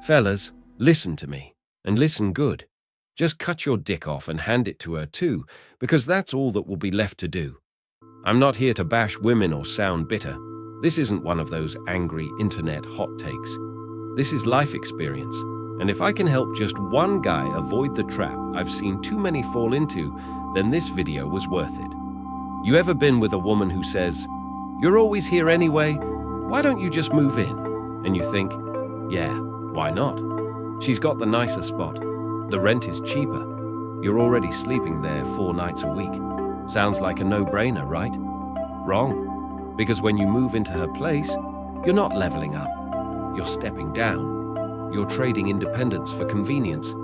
Fellas, listen to me, and listen good. Just cut your dick off and hand it to her too, because that's all that will be left to do. I'm not here to bash women or sound bitter. This isn't one of those angry internet hot takes. This is life experience, and if I can help just one guy avoid the trap I've seen too many fall into, then this video was worth it. You ever been with a woman who says, "You're always here anyway, why don't you just move in?" And you think, yeah, why not? She's got the nicer spot. The rent is cheaper. You're already sleeping there 4 nights a week. Sounds like a no-brainer, right? Wrong. Because when you move into her place, you're not leveling up. You're stepping down. You're trading independence for convenience.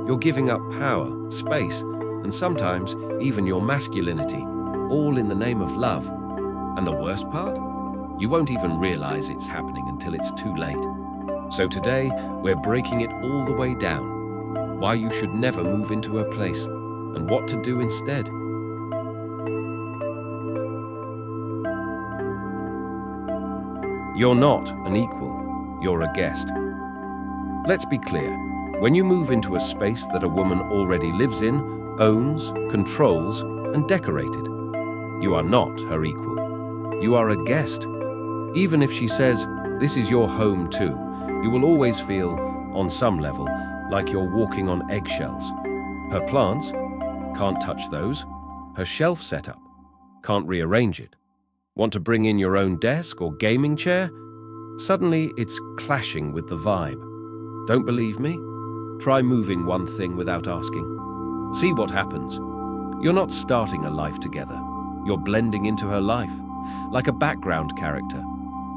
You're giving up power, space, and sometimes even your masculinity, all in the name of love. And the worst part? You won't even realize it's happening until it's too late. So today, we're breaking it all the way down. Why you should never move into her place, and what to do instead. You're not an equal, you're a guest. Let's be clear, when you move into a space that a woman already lives in, owns, controls, and decorated, you are not her equal. You are a guest. Even if she says, "This is your home too," you will always feel, on some level, like you're walking on eggshells. Her plants? Can't touch those. Her shelf setup? Can't rearrange it. Want to bring in your own desk or gaming chair? Suddenly, it's clashing with the vibe. Don't believe me? Try moving one thing without asking. See what happens. You're not starting a life together. You're blending into her life, like a background character.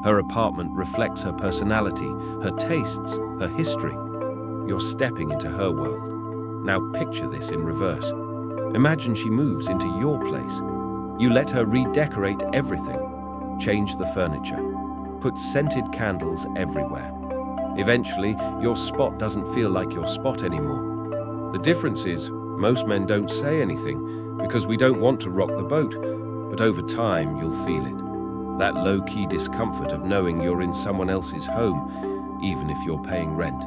Her apartment reflects her personality, her tastes, her history. You're stepping into her world. Now picture this in reverse. Imagine she moves into your place. You let her redecorate everything, change the furniture, put scented candles everywhere. Eventually, your spot doesn't feel like your spot anymore. The difference is, most men don't say anything because we don't want to rock the boat, but over time you'll feel it. That low-key discomfort of knowing you're in someone else's home, even if you're paying rent.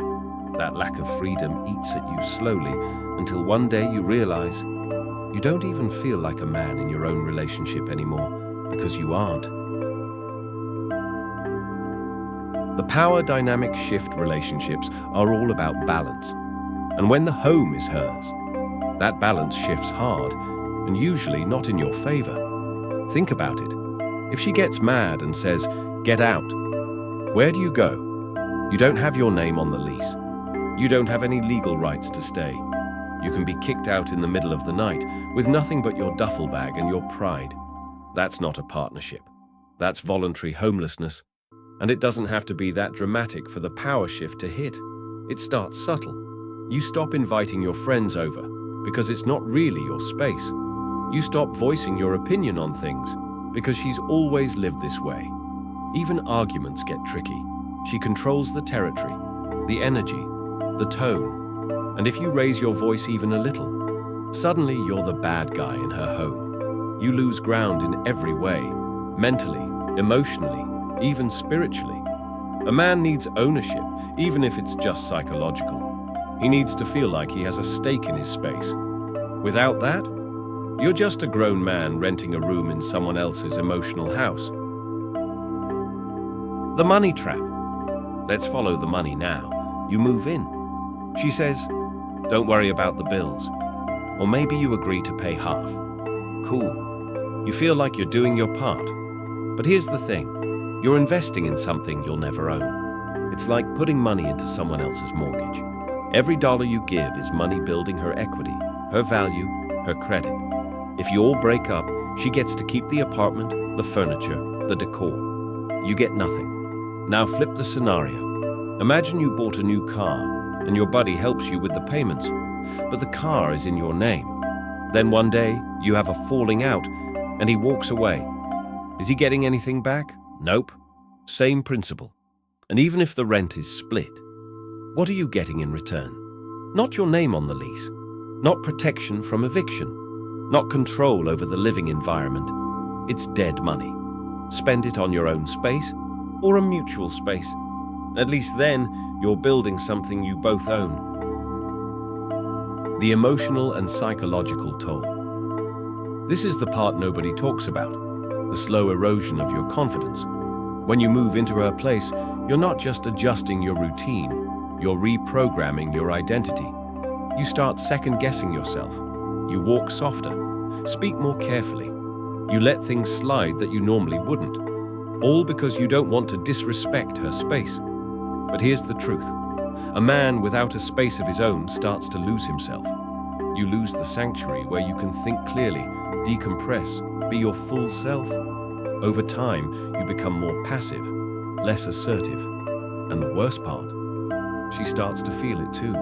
That lack of freedom eats at you slowly until one day you realize you don't even feel like a man in your own relationship anymore because you aren't. The power dynamic shift relationships are all about balance. And when the home is hers, that balance shifts hard and usually not in your favor. Think about it. If she gets mad and says, "Get out," where do you go? You don't have your name on the lease. You don't have any legal rights to stay. You can be kicked out in the middle of the night with nothing but your duffel bag and your pride. That's not a partnership. That's voluntary homelessness. And it doesn't have to be that dramatic for the power shift to hit. It starts subtle. You stop inviting your friends over because it's not really your space. You stop voicing your opinion on things because she's always lived this way. Even arguments get tricky. She controls the territory, the energy, the tone. And if you raise your voice even a little, suddenly you're the bad guy in her home. You lose ground in every way, mentally, emotionally, even spiritually. A man needs ownership, even if it's just psychological. He needs to feel like he has a stake in his space. Without that, you're just a grown man renting a room in someone else's emotional house. The money trap. Let's follow the money now. You move in. She says, "Don't worry about the bills." Or maybe you agree to pay half. Cool. You feel like you're doing your part. But here's the thing. You're investing in something you'll never own. It's like putting money into someone else's mortgage. Every dollar you give is money building her equity, her value, her credit. If you all break up, she gets to keep the apartment, the furniture, the decor. You get nothing. Now flip the scenario. Imagine you bought a new car and your buddy helps you with the payments, but the car is in your name. Then one day, you have a falling out and he walks away. Is he getting anything back? Nope. Same principle. And even if the rent is split, what are you getting in return? Not your name on the lease, not protection from eviction, not control over the living environment. It's dead money. Spend it on your own space or a mutual space. At least then, you're building something you both own. The emotional and psychological toll. This is the part nobody talks about, the slow erosion of your confidence. When you move into her place, you're not just adjusting your routine, you're reprogramming your identity. You start second-guessing yourself. You walk softer, speak more carefully. You let things slide that you normally wouldn't, all because you don't want to disrespect her space. But here's the truth. A man without a space of his own starts to lose himself. You lose the sanctuary where you can think clearly, decompress, be your full self. Over time, you become more passive, less assertive. And the worst part, she starts to feel it too.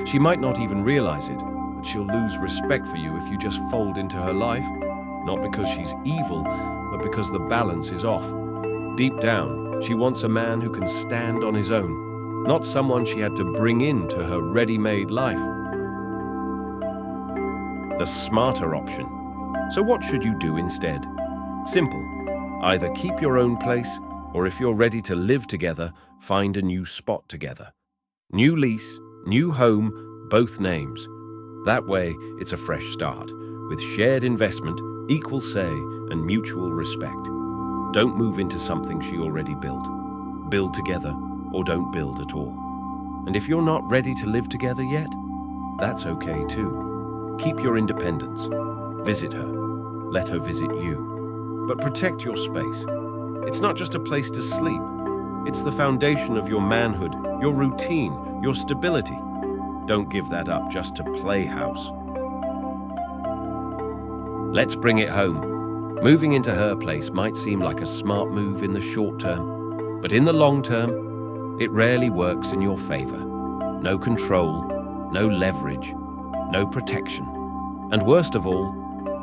She might not even realize it, but she'll lose respect for you if you just fold into her life. Not because she's evil, but because the balance is off. Deep down, she wants a man who can stand on his own, not someone she had to bring into her ready-made life. The smarter option. So what should you do instead? Simple. Either keep your own place, or if you're ready to live together, find a new spot together. New lease, new home, both names. That way, it's a fresh start, with shared investment, equal say, and mutual respect. Don't move into something she already built. Build together, or don't build at all. And if you're not ready to live together yet, that's okay too. Keep your independence. Visit her. Let her visit you. But protect your space. It's not just a place to sleep. It's the foundation of your manhood, your routine, your stability. Don't give that up just to play house. Let's bring it home. Moving into her place might seem like a smart move in the short term, but in the long term, it rarely works in your favor. No control, no leverage, no protection, and worst of all,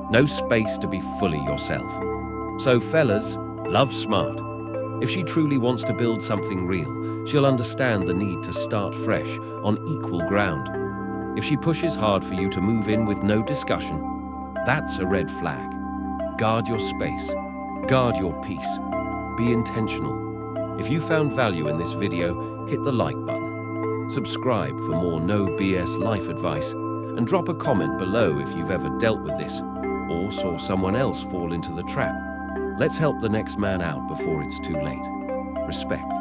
no space to be fully yourself. So fellas, love smart. If she truly wants to build something real, she'll understand the need to start fresh on equal ground. If she pushes hard for you to move in with no discussion, that's a red flag. Guard your space. Guard your peace. Be intentional. If you found value in this video, hit the like button. Subscribe for more no BS life advice, and drop a comment below if you've ever dealt with this or saw someone else fall into the trap. Let's help the next man out before it's too late. Respect.